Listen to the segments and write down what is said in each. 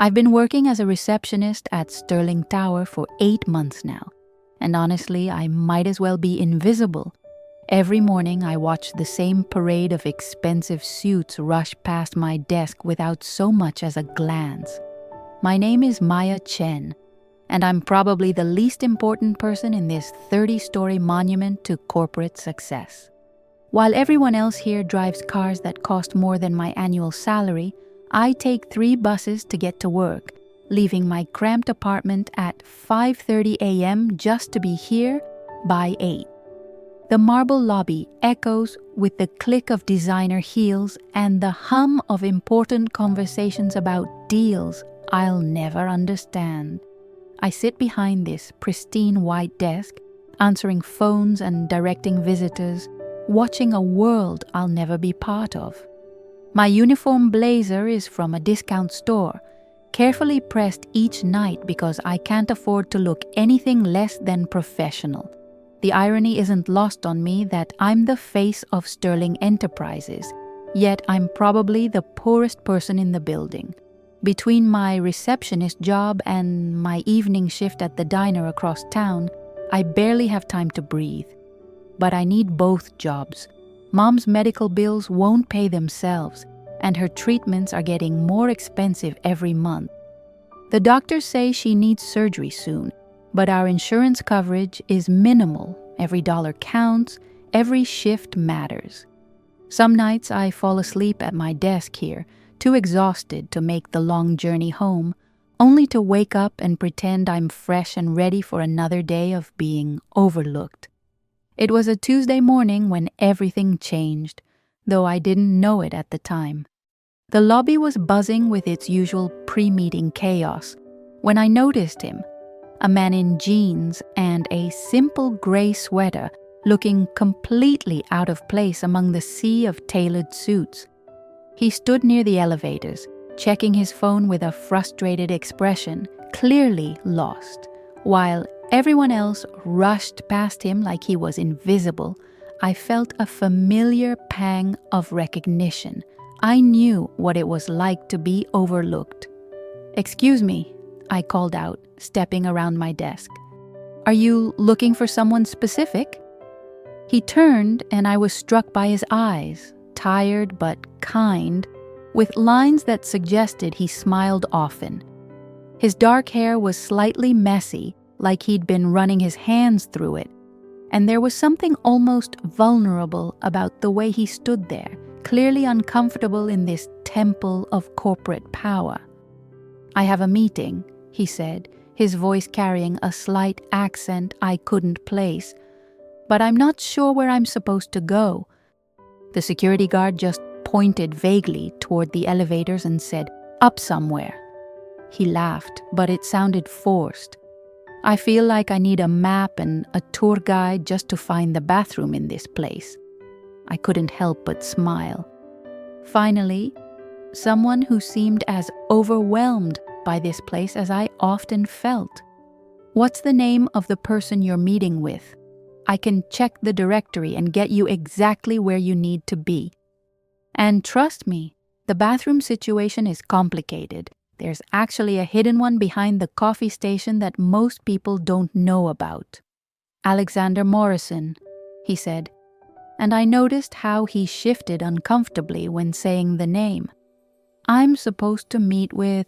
I've been working as a receptionist at Sterling Tower for 8 months now, and honestly, I might as well be invisible. Every morning, I watch the same parade of expensive suits rush past my desk without so much as a glance. My name is Maya Chen, and I'm probably the least important person in this 30-story monument to corporate success. While everyone else here drives cars that cost more than my annual salary, I take 3 buses to get to work, leaving my cramped apartment at 5:30 a.m. just to be here by 8. The marble lobby echoes with the click of designer heels and the hum of important conversations about deals I'll never understand. I sit behind this pristine white desk, answering phones and directing visitors, watching a world I'll never be part of. My uniform blazer is from a discount store, carefully pressed each night because I can't afford to look anything less than professional. The irony isn't lost on me that I'm the face of Sterling Enterprises, yet I'm probably the poorest person in the building. Between my receptionist job and my evening shift at the diner across town, I barely have time to breathe. But I need both jobs. Mom's medical bills won't pay themselves, and her treatments are getting more expensive every month. The doctors say she needs surgery soon, but our insurance coverage is minimal. Every dollar counts, every shift matters. Some nights I fall asleep at my desk here, too exhausted to make the long journey home, only to wake up and pretend I'm fresh and ready for another day of being overlooked. It was a Tuesday morning when everything changed, though I didn't know it at the time. The lobby was buzzing with its usual pre-meeting chaos when I noticed him, a man in jeans and a simple gray sweater, looking completely out of place among the sea of tailored suits. He stood near the elevators, checking his phone with a frustrated expression, clearly lost. While everyone else rushed past him like he was invisible, I felt a familiar pang of recognition. I knew what it was like to be overlooked. "Excuse me," I called out, stepping around my desk. "Are you looking for someone specific?" He turned and I was struck by his eyes, tired but kind, with lines that suggested he smiled often. His dark hair was slightly messy, like he'd been running his hands through it, and there was something almost vulnerable about the way he stood there, clearly uncomfortable in this temple of corporate power. "I have a meeting," he said, his voice carrying a slight accent I couldn't place, "but I'm not sure where I'm supposed to go." The security guard just pointed vaguely toward the elevators and said, "Up somewhere." He laughed, but it sounded forced. I feel like I need a map and a tour guide just to find the bathroom in this place. I couldn't help but smile. Finally, someone who seemed as overwhelmed by this place as I often felt. "What's the name of the person you're meeting with? I can check the directory and get you exactly where you need to be." And trust me, the bathroom situation is complicated. There's actually a hidden one behind the coffee station that most people don't know about. "Alexander Morrison," he said, and I noticed how he shifted uncomfortably when saying the name. "I'm supposed to meet with,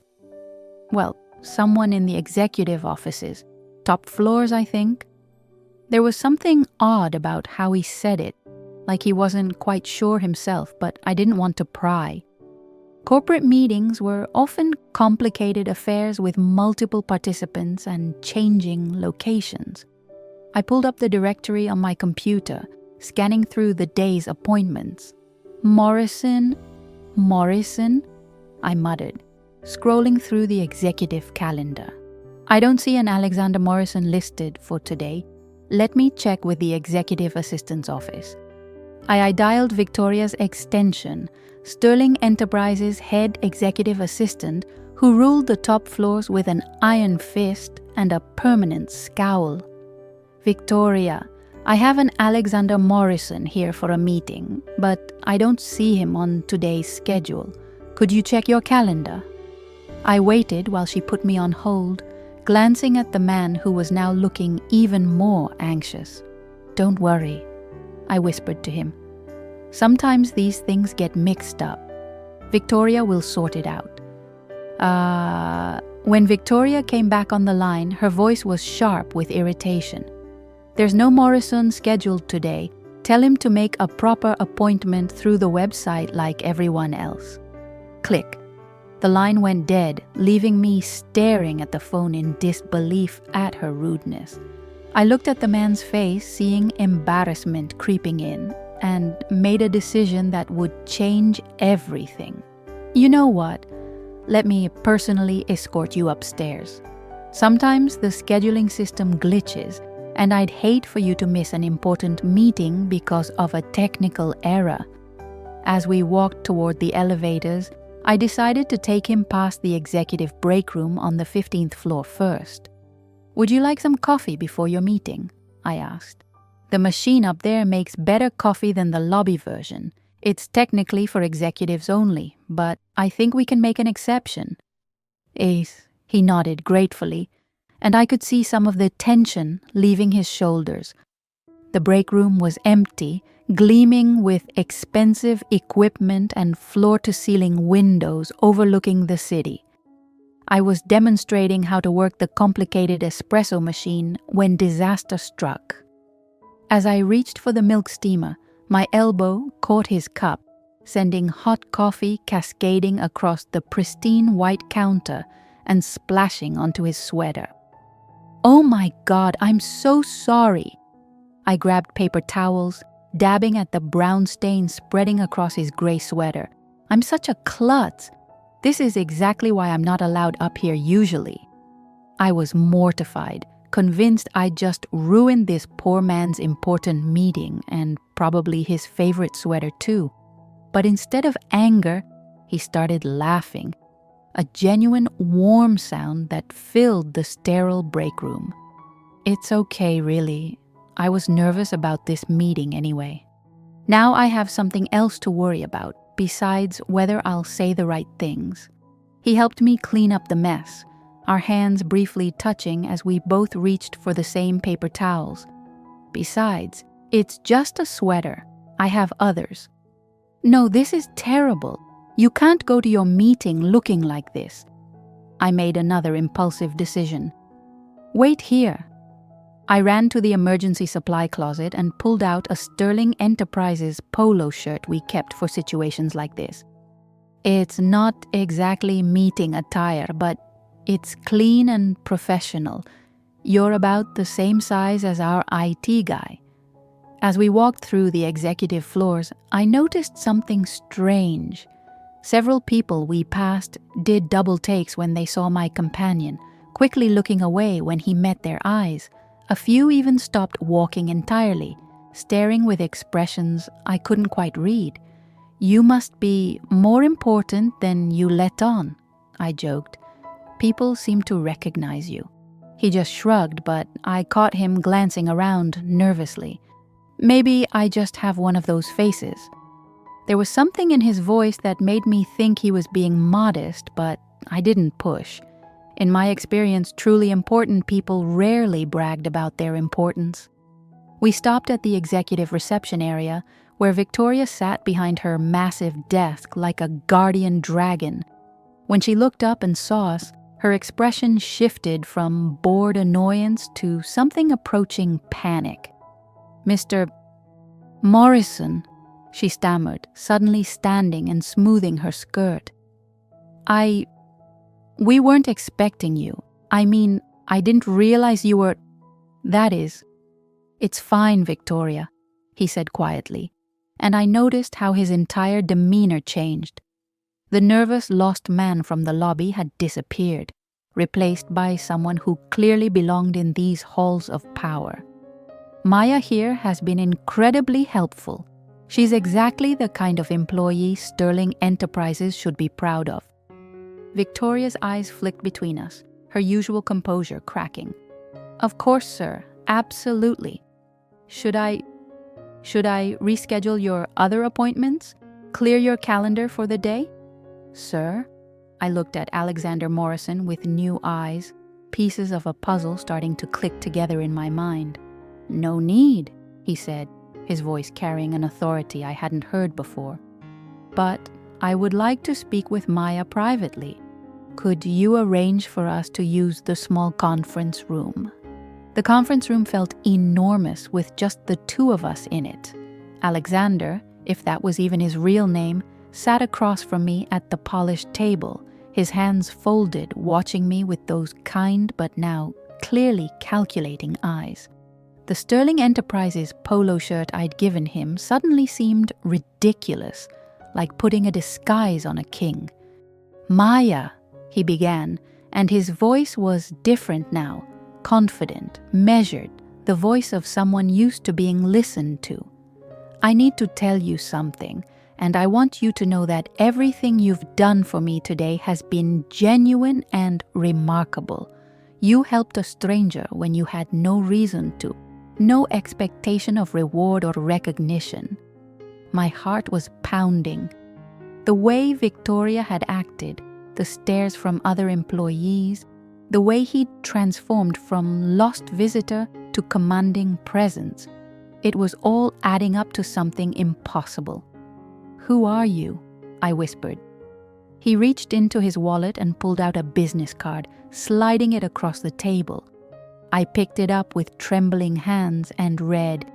well, someone in the executive offices, top floors, I think." There was something odd about how he said it, like he wasn't quite sure himself, but I didn't want to pry. Corporate meetings were often complicated affairs with multiple participants and changing locations. I pulled up the directory on my computer, scanning through the day's appointments. Morrison, I muttered, scrolling through the executive calendar. "I don't see an Alexander Morrison listed for today. Let me check with the executive assistant's office." I dialed Victoria's extension, Sterling Enterprises' head executive assistant, who ruled the top floors with an iron fist and a permanent scowl. "Victoria, I have an Alexander Morrison here for a meeting, but I don't see him on today's schedule. Could you check your calendar?" I waited while she put me on hold, glancing at the man who was now looking even more anxious. "Don't worry," I whispered to him. "Sometimes these things get mixed up. Victoria will sort it out." When Victoria came back on the line, her voice was sharp with irritation. "There's no Morrison scheduled today. Tell him to make a proper appointment through the website like everyone else." Click. The line went dead, leaving me staring at the phone in disbelief at her rudeness. I looked at the man's face, seeing embarrassment creeping in, and made a decision that would change everything. "You know what? Let me personally escort you upstairs. Sometimes the scheduling system glitches, and I'd hate for you to miss an important meeting because of a technical error." As we walked toward the elevators, I decided to take him past the executive break room on the 15th floor first. "Would you like some coffee before your meeting?" I asked. "The machine up there makes better coffee than the lobby version. It's technically for executives only, but I think we can make an exception." "Ace," he nodded gratefully, and I could see some of the tension leaving his shoulders. The break room was empty, gleaming with expensive equipment and floor-to-ceiling windows overlooking the city. I was demonstrating how to work the complicated espresso machine when disaster struck. As I reached for the milk steamer, my elbow caught his cup, sending hot coffee cascading across the pristine white counter and splashing onto his sweater. "Oh my God, I'm so sorry." I grabbed paper towels, dabbing at the brown stain spreading across his gray sweater. "I'm such a klutz. This is exactly why I'm not allowed up here usually." I was mortified, convinced I'd just ruined this poor man's important meeting and probably his favorite sweater too. But instead of anger, he started laughing, a genuine warm sound that filled the sterile break room. "It's okay, really. I was nervous about this meeting anyway. Now I have something else to worry about, besides whether I'll say the right things." He helped me clean up the mess, our hands briefly touching as we both reached for the same paper towels. "Besides, it's just a sweater. I have others." "No, this is terrible. You can't go to your meeting looking like this." I made another impulsive decision. "Wait here." I ran to the emergency supply closet and pulled out a Sterling Enterprises polo shirt we kept for situations like this. It's not exactly meeting attire, but it's clean and professional. You're about the same size as our IT guy. As we walked through the executive floors, I noticed something strange. Several people we passed did double takes when they saw my companion, quickly looking away when he met their eyes. A few even stopped walking entirely, staring with expressions I couldn't quite read. "You must be more important than you let on," I joked. "People seem to recognize you." He just shrugged, but I caught him glancing around nervously. Maybe I just have one of those faces. There was something in his voice that made me think he was being modest, but I didn't push. In my experience, truly important people rarely bragged about their importance. We stopped at the executive reception area, where Victoria sat behind her massive desk like a guardian dragon. When she looked up and saw us, her expression shifted from bored annoyance to something approaching panic. "Mr. Morrison," she stammered, suddenly standing and smoothing her skirt. We weren't expecting you. I mean, I didn't realize you were... That is..." "It's fine, Victoria," he said quietly, and I noticed how his entire demeanor changed. The nervous lost man from the lobby had disappeared, replaced by someone who clearly belonged in these halls of power. "Maya here has been incredibly helpful. She's exactly the kind of employee Sterling Enterprises should be proud of." Victoria's eyes flicked between us, her usual composure cracking. "Of course, sir. Absolutely. Should I reschedule your other appointments? Clear your calendar for the day?" "Sir?" I looked at Alexander Morrison with new eyes, pieces of a puzzle starting to click together in my mind. "No need," he said, his voice carrying an authority I hadn't heard before. "But I would like to speak with Maya privately. Could you arrange for us to use the small conference room?" The conference room felt enormous with just the two of us in it. Alexander, if that was even his real name, sat across from me at the polished table, his hands folded, watching me with those kind but now clearly calculating eyes. The Sterling Enterprises polo shirt I'd given him suddenly seemed ridiculous, like putting a disguise on a king. "Maya," he began, and his voice was different now, confident, measured, the voice of someone used to being listened to. "I need to tell you something, and I want you to know that everything you've done for me today has been genuine and remarkable. You helped a stranger when you had no reason to, no expectation of reward or recognition." My heart was pounding. The way Victoria had acted, the stares from other employees, the way he'd transformed from lost visitor to commanding presence, it was all adding up to something impossible. "Who are you?" I whispered. He reached into his wallet and pulled out a business card, sliding it across the table. I picked it up with trembling hands and read,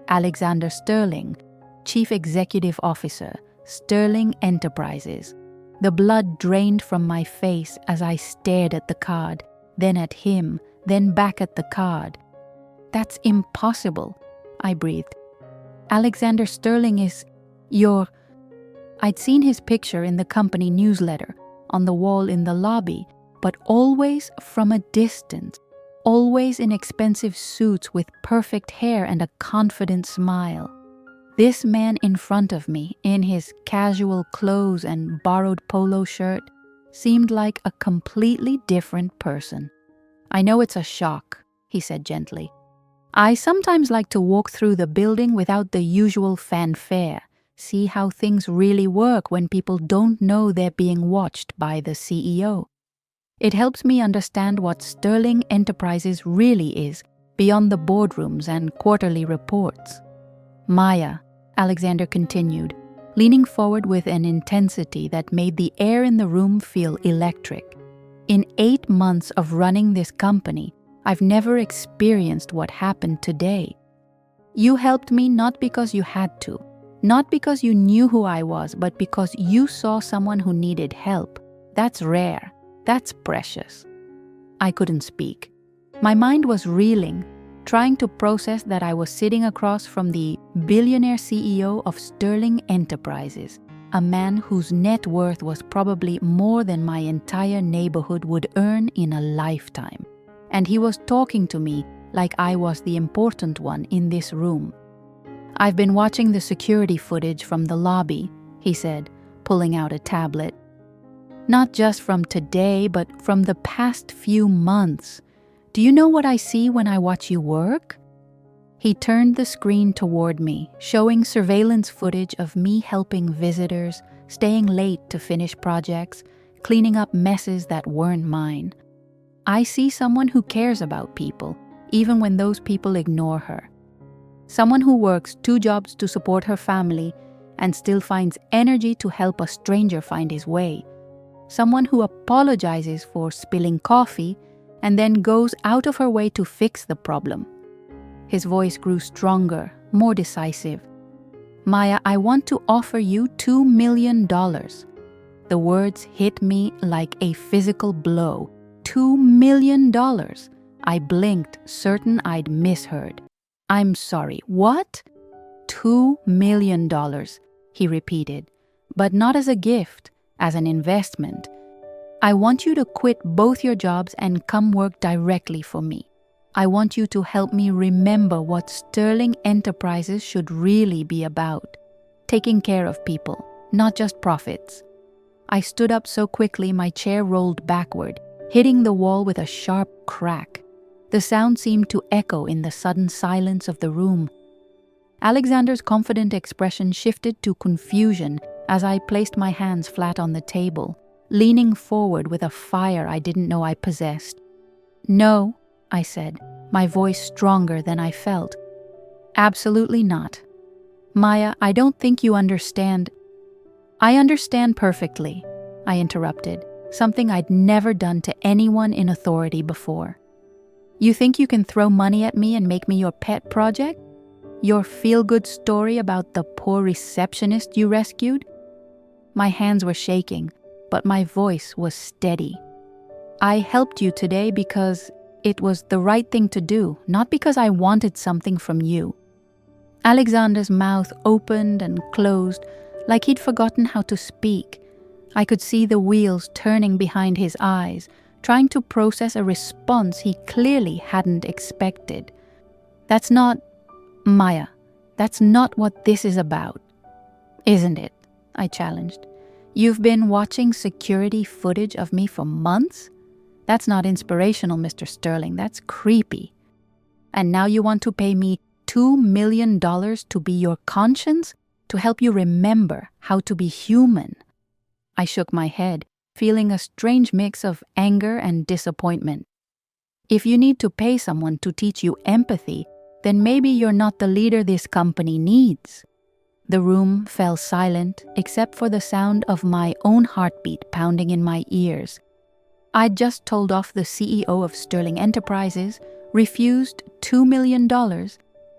"Alexander Sterling, Chief Executive Officer, Sterling Enterprises." The blood drained from my face as I stared at the card, then at him, then back at the card. "That's impossible," I breathed. "Alexander Sterling is your..." I'd seen his picture in the company newsletter, on the wall in the lobby, but always from a distance, always in expensive suits with perfect hair and a confident smile. This man in front of me, in his casual clothes and borrowed polo shirt, seemed like a completely different person. "I know it's a shock," he said gently. "I sometimes like to walk through the building without the usual fanfare, see how things really work when people don't know they're being watched by the CEO. It helps me understand what Sterling Enterprises really is, beyond the boardrooms and quarterly reports." "Maya," Alexander continued, leaning forward with an intensity that made the air in the room feel electric. "In 8 months of running this company, I've never experienced what happened today. You helped me not because you had to, not because you knew who I was, but because you saw someone who needed help. That's rare. That's precious." I couldn't speak. My mind was reeling, trying to process that I was sitting across from the billionaire CEO of Sterling Enterprises, a man whose net worth was probably more than my entire neighborhood would earn in a lifetime. And he was talking to me like I was the important one in this room. "I've been watching the security footage from the lobby," he said, pulling out a tablet. "Not just from today, but from the past few months. Do you know what I see when I watch you work?" He turned the screen toward me, showing surveillance footage of me helping visitors, staying late to finish projects, cleaning up messes that weren't mine. I see someone who cares about people, even when those people ignore her. Someone who works 2 jobs to support her family and still finds energy to help a stranger find his way. Someone who apologizes for spilling coffee and then goes out of her way to fix the problem. His voice grew stronger, more decisive. "Maya, I want to offer you $2 million. The words hit me like a physical blow. $2 million. I blinked, certain I'd misheard. "I'm sorry, what?" $2 million, he repeated, "but not as a gift, as an investment. I want you to quit both your jobs and come work directly for me. I want you to help me remember what Sterling Enterprises should really be about. Taking care of people, not just profits." I stood up so quickly my chair rolled backward, hitting the wall with a sharp crack. The sound seemed to echo in the sudden silence of the room. Alexander's confident expression shifted to confusion as I placed my hands flat on the table. leaning forward with a fire I didn't know I possessed. "No," I said, my voice stronger than I felt. "Absolutely not. Maya, I don't think you understand." "I understand perfectly," I interrupted, something I'd never done to anyone in authority before. "You think you can throw money at me and make me your pet project? Your feel-good story about the poor receptionist you rescued?" My hands were shaking, but my voice was steady. "I helped you today because it was the right thing to do, not because I wanted something from you." Alexander's mouth opened and closed like he'd forgotten how to speak. I could see the wheels turning behind his eyes, trying to process a response he clearly hadn't expected. "That's not, Maya, that's not what this is about." "Isn't it?" I challenged. "You've been watching security footage of me for months? That's not inspirational, Mr. Sterling, that's creepy. And now you want to pay me $2 million to be your conscience, to help you remember how to be human?" I shook my head, feeling a strange mix of anger and disappointment. "If you need to pay someone to teach you empathy, then maybe you're not the leader this company needs." The room fell silent except for the sound of my own heartbeat pounding in my ears. I'd just told off the CEO of Sterling Enterprises, refused $2 million,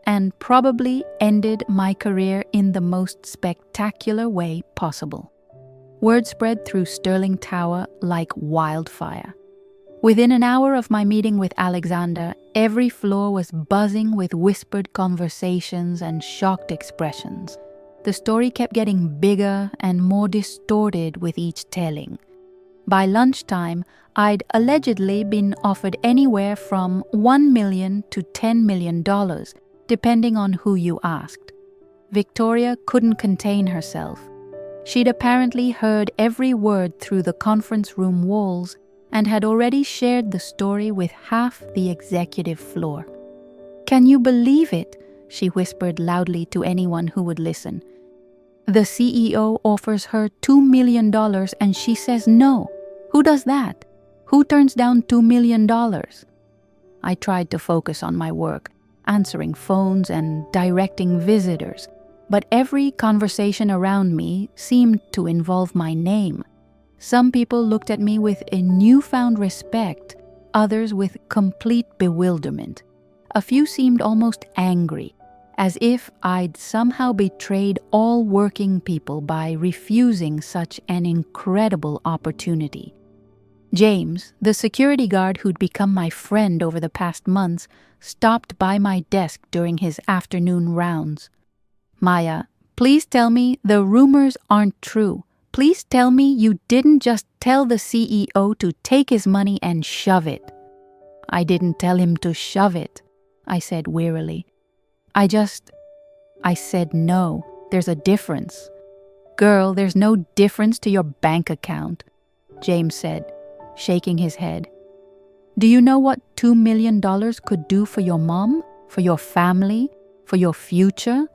and probably ended my career in the most spectacular way possible. Word spread through Sterling Tower like wildfire. Within an hour of my meeting with Alexander, every floor was buzzing with whispered conversations and shocked expressions. The story kept getting bigger and more distorted with each telling. By lunchtime, I'd allegedly been offered anywhere from $1 million to $10 million, depending on who you asked. Victoria couldn't contain herself. She'd apparently heard every word through the conference room walls and had already shared the story with half the executive floor. "Can you believe it?" she whispered loudly to anyone who would listen. "The CEO offers her $2 million and she says no. Who does that? Who turns down $2 million? I tried to focus on my work, answering phones and directing visitors, but every conversation around me seemed to involve my name. Some people looked at me with a newfound respect, others with complete bewilderment. A few seemed almost angry, as if I'd somehow betrayed all working people by refusing such an incredible opportunity. James, the security guard who'd become my friend over the past months, stopped by my desk during his afternoon rounds. "Maya, please tell me the rumors aren't true. Please tell me you didn't just tell the CEO to take his money and shove it." "I didn't tell him to shove it," I said wearily. I said no. There's a difference." "Girl, there's no difference to your bank account," James said, shaking his head. "Do you know what $2 million could do for your mom, for your family, for your future?"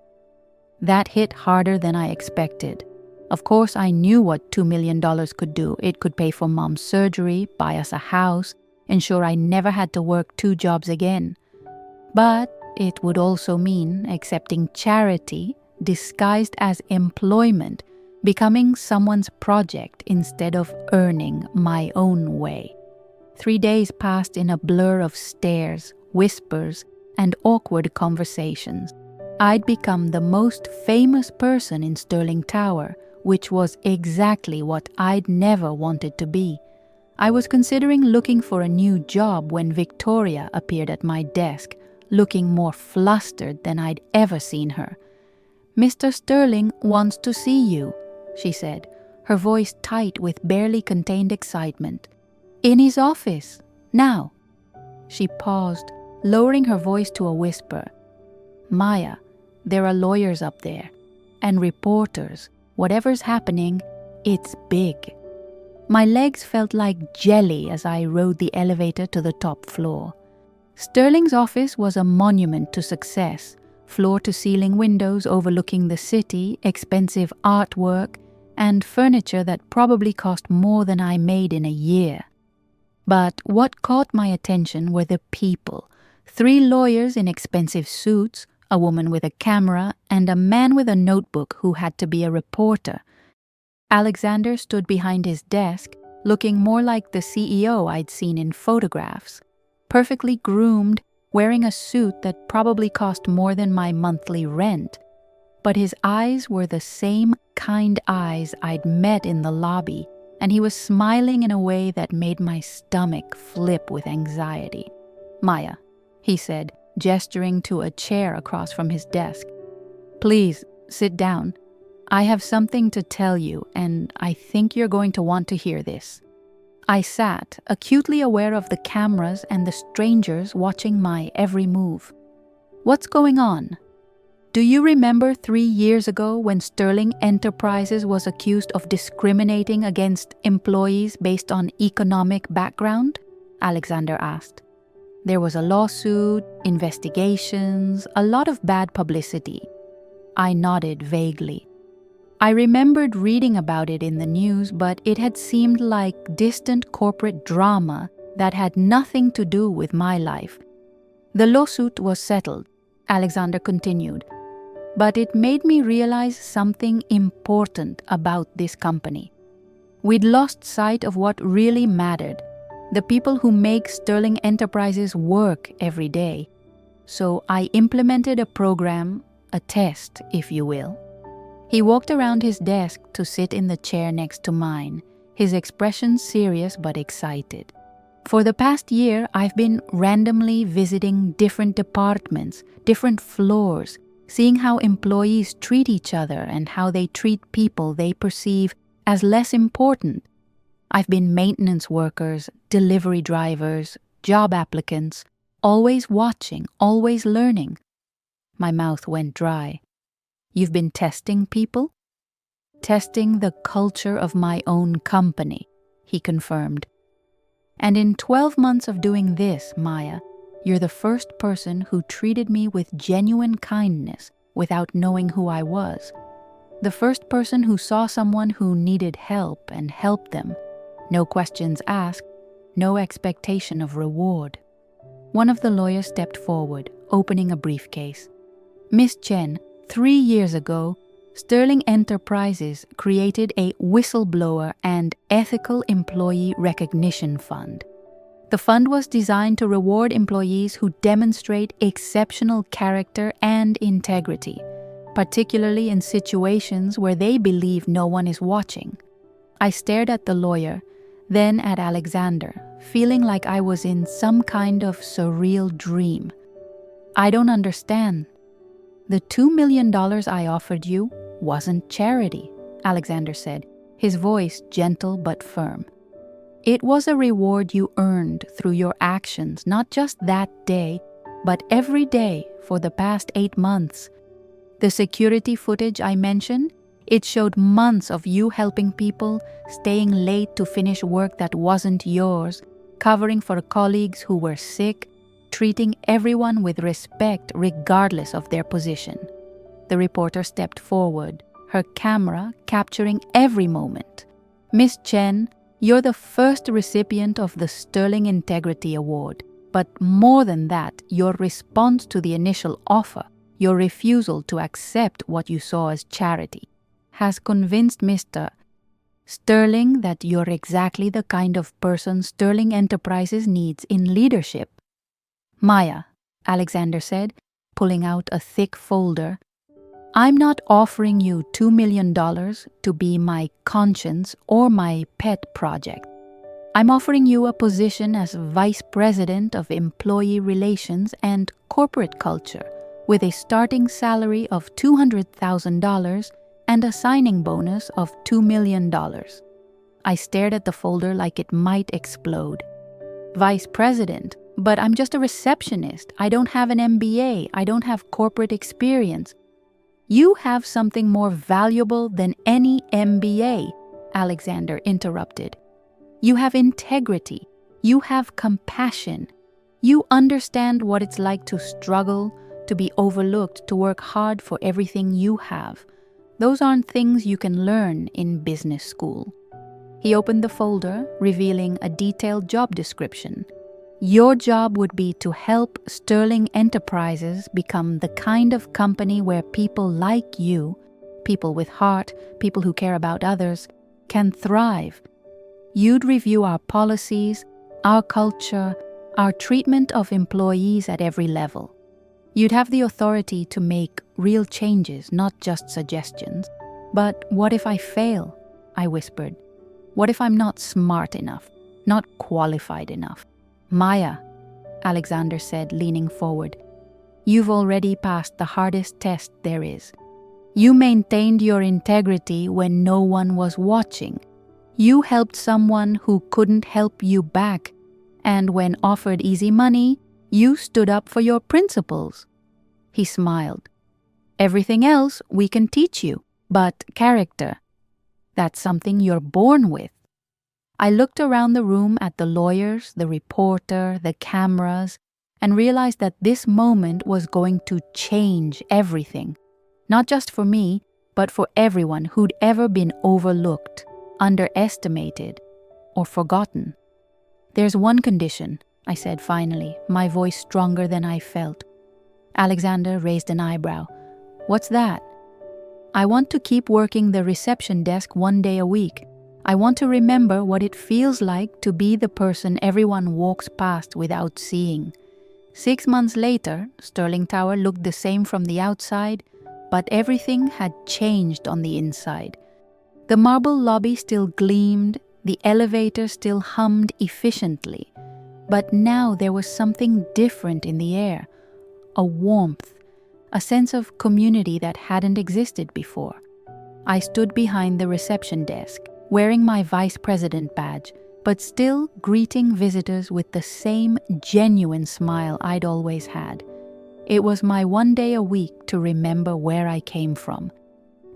That hit harder than I expected. Of course, I knew what $2 million could do. It could pay for Mom's surgery, buy us a house, ensure I never had to work 2 jobs again. But it would also mean accepting charity disguised as employment, becoming someone's project instead of earning my own way. 3 days passed in a blur of stares, whispers, and awkward conversations. I'd become the most famous person in Sterling Tower, which was exactly what I'd never wanted to be. I was considering looking for a new job when Victoria appeared at my desk, looking more flustered than I'd ever seen her. "Mr. Sterling wants to see you," she said, her voice tight with barely contained excitement. "In his office, now." She paused, lowering her voice to a whisper. "Maya, there are lawyers up there, and reporters. Whatever's happening, it's big." My legs felt like jelly as I rode the elevator to the top floor. Sterling's office was a monument to success. Floor-to-ceiling windows overlooking the city, expensive artwork, and furniture that probably cost more than I made in a year. But what caught my attention were the people. 3 lawyers in expensive suits, a woman with a camera, and a man with a notebook who had to be a reporter. Alexander stood behind his desk, looking more like the CEO I'd seen in photographs, perfectly groomed, wearing a suit that probably cost more than my monthly rent. But his eyes were the same kind eyes I'd met in the lobby, and he was smiling in a way that made my stomach flip with anxiety. "Maya," he said, gesturing to a chair across from his desk. "Please, sit down. I have something to tell you, and I think you're going to want to hear this." I sat, acutely aware of the cameras and the strangers watching my every move. "What's going on? Do you remember 3 years ago when Sterling Enterprises was accused of discriminating against employees based on economic background?" Alexander asked. "There was a lawsuit, investigations, a lot of bad publicity." I nodded vaguely. I remembered reading about it in the news, but it had seemed like distant corporate drama that had nothing to do with my life. "The lawsuit was settled," Alexander continued, "but it made me realize something important about this company. We'd lost sight of what really mattered, the people who make Sterling Enterprises work every day. So I implemented a program, a test, if you will." He walked around his desk to sit in the chair next to mine, his expression serious but excited. "For the past year, I've been randomly visiting different departments, different floors, seeing how employees treat each other and how they treat people they perceive as less important. I've been maintenance workers, delivery drivers, job applicants, always watching, always learning." My mouth went dry. "You've been testing people?" "Testing the culture of my own company," he confirmed. "And in 12 months of doing this, Maya, you're the first person who treated me with genuine kindness without knowing who I was. The first person who saw someone who needed help and helped them. No questions asked, no expectation of reward." One of the lawyers stepped forward, opening a briefcase. "Miss Chen, 3 years ago, Sterling Enterprises created a whistleblower and ethical employee recognition fund. The fund was designed to reward employees who demonstrate exceptional character and integrity, particularly in situations where they believe no one is watching." I stared at the lawyer, then at Alexander, feeling like I was in some kind of surreal dream. "I don't understand." "The $2 million I offered you wasn't charity," Alexander said, his voice gentle but firm. "It was a reward you earned through your actions, not just that day, but every day for the past 8 months. The security footage I mentioned, it showed months of you helping people, staying late to finish work that wasn't yours, covering for colleagues who were sick, treating everyone with respect regardless of their position." The reporter stepped forward, her camera capturing every moment. "Miss Chen, you're the first recipient of the Sterling Integrity Award, but more than that, your response to the initial offer, your refusal to accept what you saw as charity, has convinced Mr. Sterling that you're exactly the kind of person Sterling Enterprises needs in leadership." "Maya," Alexander said, pulling out a thick folder, "I'm not offering you $2 million to be my conscience or my pet project. I'm offering you a position as Vice President of Employee Relations and Corporate Culture with a starting salary of $200,000 and a signing bonus of $2 million. I stared at the folder like it might explode. "Vice President? But I'm just a receptionist. I don't have an MBA. I don't have corporate experience." "You have something more valuable than any MBA," Alexander interrupted. "You have integrity. You have compassion. You understand what it's like to struggle, to be overlooked, to work hard for everything you have. Those aren't things you can learn in business school." He opened the folder, revealing a detailed job description. "Your job would be to help Sterling Enterprises become the kind of company where people like you, people with heart, people who care about others, can thrive. You'd review our policies, our culture, our treatment of employees at every level. You'd have the authority to make real changes, not just suggestions." "But what if I fail?" I whispered. "What if I'm not smart enough, not qualified enough?" "Maya," Alexander said, leaning forward, "you've already passed the hardest test there is. You maintained your integrity when no one was watching. You helped someone who couldn't help you back, and when offered easy money, you stood up for your principles." He smiled. "Everything else we can teach you, but character, that's something you're born with." I looked around the room at the lawyers, the reporter, the cameras, and realized that this moment was going to change everything. Not just for me, but for everyone who'd ever been overlooked, underestimated, or forgotten. "There's one condition," I said finally, my voice stronger than I felt. Alexander raised an eyebrow. "What's that?" "I want to keep working the reception desk 1 day a week. I want to remember what it feels like to be the person everyone walks past without seeing." 6 months later, Sterling Tower looked the same from the outside, but everything had changed on the inside. The marble lobby still gleamed, the elevator still hummed efficiently, but now there was something different in the air, a warmth, a sense of community that hadn't existed before. I stood behind the reception desk, wearing my vice president badge, but still greeting visitors with the same genuine smile I'd always had. It was my 1 day a week to remember where I came from,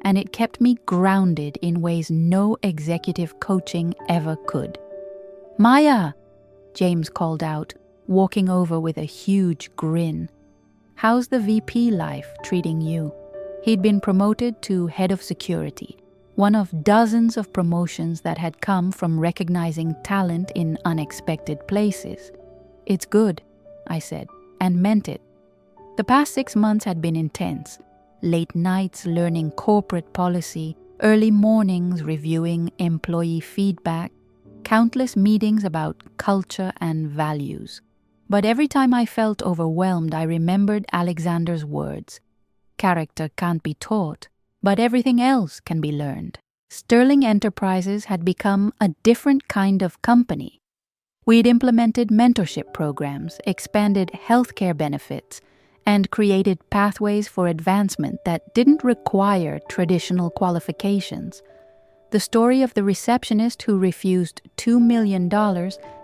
and it kept me grounded in ways no executive coaching ever could. "Maya," James called out, walking over with a huge grin. "How's the VP life treating you?" He'd been promoted to head of security, one of dozens of promotions that had come from recognizing talent in unexpected places. "It's good," I said, and meant it. The past 6 months had been intense. Late nights learning corporate policy, early mornings reviewing employee feedback, countless meetings about culture and values. But every time I felt overwhelmed, I remembered Alexander's words. Character can't be taught, but everything else can be learned. Sterling Enterprises had become a different kind of company. We'd implemented mentorship programs, expanded healthcare benefits, and created pathways for advancement that didn't require traditional qualifications. The story of the receptionist who refused $2 million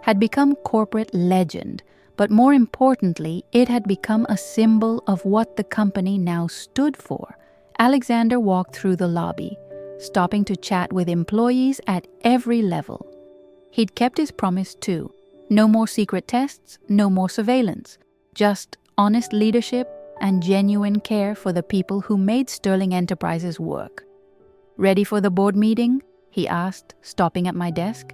had become corporate legend, but more importantly, it had become a symbol of what the company now stood for. Alexander walked through the lobby, stopping to chat with employees at every level. He'd kept his promise too. No more secret tests, no more surveillance, just honest leadership and genuine care for the people who made Sterling Enterprises work. "Ready for the board meeting?" he asked, stopping at my desk.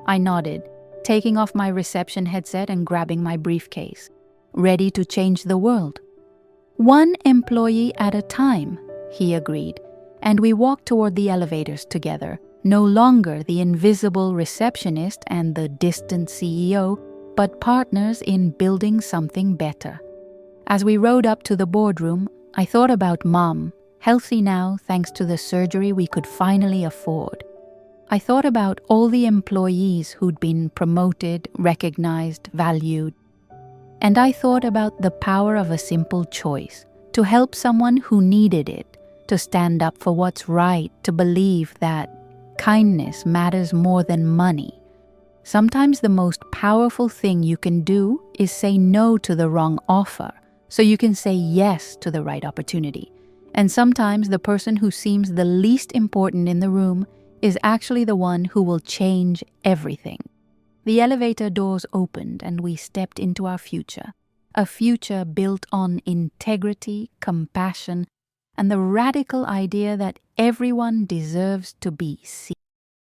I nodded, taking off my reception headset and grabbing my briefcase. "Ready to change the world?" "1 employee at a time," he agreed, and we walked toward the elevators together, no longer the invisible receptionist and the distant CEO, but partners in building something better. As we rode up to the boardroom, I thought about Mom, healthy now thanks to the surgery we could finally afford. I thought about all the employees who'd been promoted, recognized, valued. And I thought about the power of a simple choice, to help someone who needed it, to stand up for what's right, to believe that kindness matters more than money. Sometimes the most powerful thing you can do is say no to the wrong offer, so you can say yes to the right opportunity. And sometimes the person who seems the least important in the room is actually the one who will change everything. The elevator doors opened and we stepped into our future, a future built on integrity, compassion, and the radical idea that everyone deserves to be seen.